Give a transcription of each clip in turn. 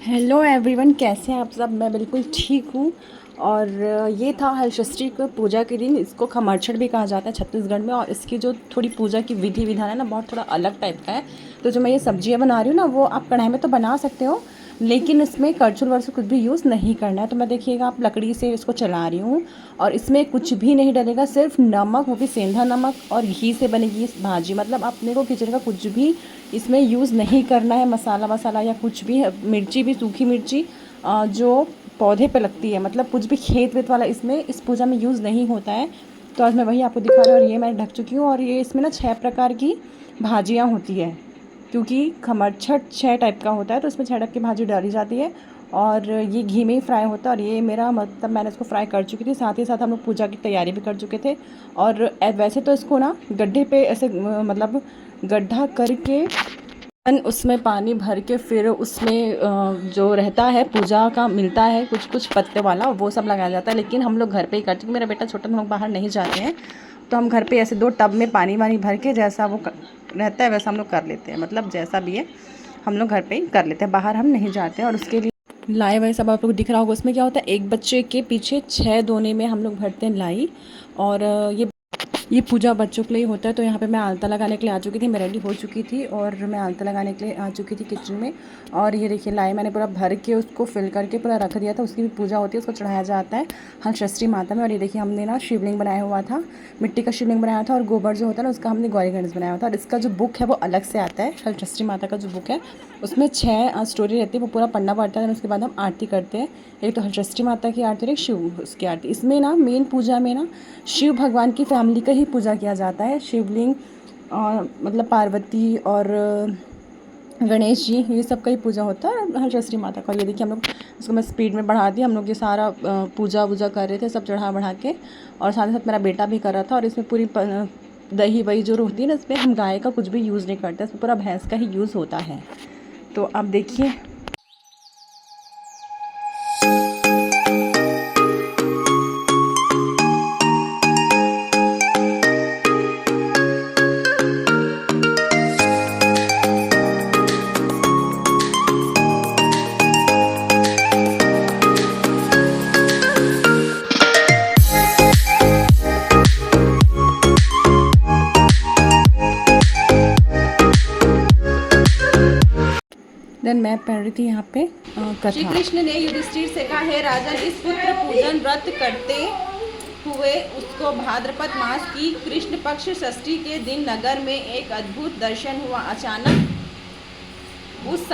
Hello everyone, कैसे हैं आप सब। मैं बिल्कुल ठीक हूँ। और ये था हलषष्ठी को पूजा के दिन। इसको खमरछठ भी कहा जाता है छत्तीसगढ़ में। और इसकी जो थोड़ी पूजा की विधि विधान है ना, बहुत थोड़ा अलग टाइप का है। तो जो मैं ये सब्जियाँ बना रही हूँ ना, वो आप कढ़ाई में तो बना सकते हो, लेकिन इसमें करछुल वर्छुल कुछ भी यूज़ नहीं करना है। तो मैं देखिएगा, आप लकड़ी से इसको चला रही हूँ और इसमें कुछ भी नहीं डलेगा, सिर्फ नमक, वो भी सेंधा नमक और घी से बनेगी इस भाजी। मतलब अपने को किचन का कुछ भी इसमें यूज़ नहीं करना है, मसाला वसाला या कुछ भी। मिर्ची भी सूखी मिर्ची जो पौधे पे लगती है, मतलब कुछ भी खेत वेत वाला इसमें इस पूजा में यूज़ नहीं होता है। तो आज मैं वही आपको दिखा रही हूँ। और ये मैं ढक चुकी हूँ। और ये इसमें ना 6 प्रकार की भाजियाँ होती है, क्योंकि खमरछठ 6 टाइप का होता है, तो इसमें 6 टाइप की भाजी डाली जाती है। और ये घी में ही फ्राई होता है। और ये मेरा मतलब मैंने इसको फ्राई कर चुकी थी, साथ ही साथ हम लोग पूजा की तैयारी भी कर चुके थे। और वैसे तो इसको ना गड्ढे पे ऐसे मतलब गड्ढा करके उसमें पानी भर के फिर उसमें जो रहता है पूजा का मिलता है कुछ कुछ पत्ते वाला, वो सब लगाया जाता है। लेकिन हम लोग घर पे ही करते हैं। मेरा बेटा छोटा, हम लोग बाहर नहीं जाते हैं, तो हम घर पे ऐसे 2 टब में पानी वानी भर के जैसा वो रहता है वैसा हम लोग कर लेते हैं। मतलब जैसा भी है हम लोग घर पे ही कर लेते हैं, बाहर हम नहीं जाते हैं। और उसके लिए लाई वाई सब आप लोग दिख रहा होगा। उसमें क्या होता है, एक बच्चे के पीछे 6 दोने में हम लोग भरते हैं लाई। और ये पूजा बच्चों के लिए होता है। तो यहाँ पे मैं आलता लगाने के लिए आ चुकी थी, मैं रेडी हो चुकी थी और मैं आलता लगाने के लिए आ चुकी थी किचन में। और ये देखिए, लाई मैंने पूरा भर के उसको फिल करके पूरा रख दिया था। उसकी भी पूजा होती है, उसको चढ़ाया जाता है हलषष्ठी माता में। और ये देखिए, हमने ना शिवलिंग बनाया हुआ था, मिट्टी का शिवलिंग बनाया था। और गोबर जो होता है ना, उसका हमने गौरी गणेश बनाया हुआ था। और इसका जो बुक है वो अलग से आता है। हलषष्ठी माता का जो बुक है उसमें 6 स्टोरी रहती है, वो पूरा पढ़ना पड़ता है। उसके बाद हम आरती करते हैं। एक तो हलषष्ठी माता की आरती और एक शिव उसकी आरती। इसमें ना मेन पूजा में ना शिव भगवान की फैमिली का ही पूजा किया जाता है। शिवलिंग और मतलब पार्वती और गणेश जी, ये सब का ही पूजा होता है। और हलषष्ठी माता का ये देखिए, हम लोग इसको मैं स्पीड में बढ़ा दी। हम लोग ये सारा पूजा वूजा कर रहे थे, सब चढ़ा बढ़ा के। और साथ ही साथ मेरा बेटा भी कर रहा था। और इसमें पूरी दही वही जो होती है ना, इसमें हम गाय का कुछ भी यूज़ नहीं करते, इसमें पूरा भैंस का ही यूज़ होता है। तो अब देखिए, देन मैं पढ़ रही थी यहाँ पे श्री कथा। कृष्ण ने युधिष्ठिर से कहा, हे राजन, इस पुत्र पूजन व्रत करते हुए उसको भाद्रपद मास की कृष्ण पक्ष षष्ठी के दिन नगर में एक अद्भुत दर्शन हुआ। अचानक उस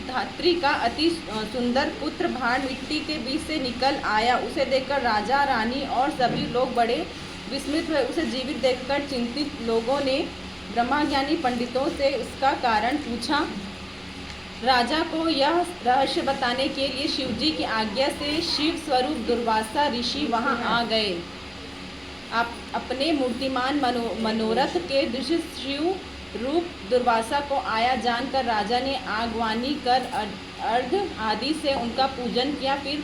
धात्री का अति सुंदर पुत्र भाण मिट्टी के बीच से निकल आया। उसे देखकर राजा, रानी और सभी लोग बड़े विस्मित हुए। उसे जीवित देखकर चिंतित लोगों ने ब्रह्मज्ञानी पंडितों से उसका कारण पूछा। राजा को यह रहस्य बताने के लिए शिवजी की आज्ञा से शिव स्वरूप दुर्वासा ऋषि वहां आ गए। आप अपने मूर्तिमान मनोरथ के दृश्य शिव रूप दुर्वासा को आया जानकर राजा ने आगवानी कर अर्घ आदि से उनका पूजन किया। फिर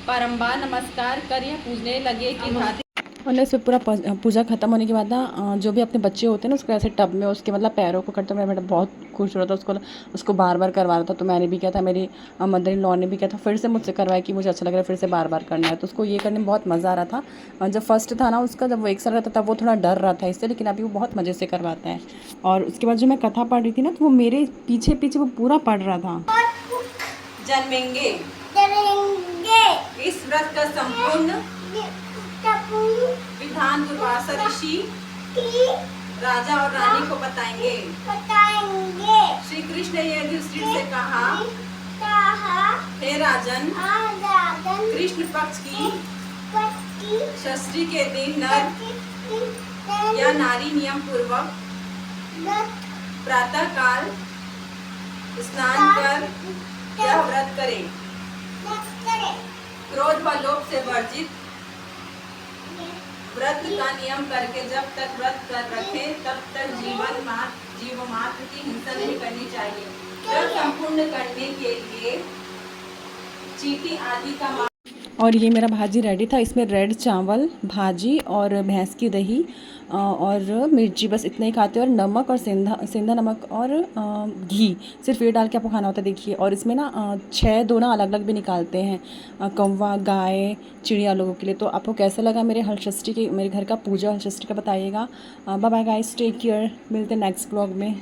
बारंबार नमस्कार कर यह पूछने लगे कि भाती और ना इसमें पूरा पूजा खत्म होने के बाद ना जो भी अपने बच्चे होते हैं ना, उसको ऐसे टब में उसके मतलब पैरों को करते। मेरा बेटा बहुत खुश हो रहा था, उसको बार बार करवा रहा था। तो मैंने भी किया था, मेरी मदर इन लॉ ने भी किया था, फिर से मुझसे करवाया कि मुझे अच्छा लग रहा है, फिर से बार बार करना है। तो उसको ये करने में बहुत मज़ा आ रहा था। जब फर्स्ट था ना उसका, जब वो 1 साल रहता था, वो थोड़ा डर रहा था इससे, लेकिन अभी वो बहुत मज़े से करवाता है। और उसके बाद जो मैं कथा पढ़ रही थी ना, तो वो मेरे पीछे पीछे वो पूरा पढ़ रहा था। जन्मेंगे। इस व्रत का संपूर्ण विधान दुर्वासा ऋषि राजा और रानी को बताएंगे। श्री कृष्ण ने युधिष्ठिर से कहा, हे राजन, कृष्ण पक्ष की षष्ठी के दिन नर या नारी नियम पूर्वक प्रातः काल स्नान कर यह व्रत करे। क्रोध व लोभ से वर्जित व्रत का नियम करके जब तक व्रत कर रखे तब तक जीव मात्र की हिंसा नहीं करनी चाहिए। व्रत संपूर्ण करने के लिए चींटी आदि का और ये मेरा भाजी रेडी था। इसमें रेड चावल, भाजी और भैंस की दही, और मिर्ची, बस इतना ही खाते हैं। और नमक और सेंधा नमक और घी, सिर्फ ये डाल के आपको खाना होता है। देखिए, और इसमें ना 6 दो ना अलग अलग भी निकालते हैं, कौवा, गाय, चिड़िया लोगों के लिए। तो आपको कैसा लगा मेरे हलषष्ठी के, मेरे घर का पूजा हलषष्ठी का, बताइएगा। Bye bye guys, take care, मिलते हैं नेक्स्ट ब्लॉग में।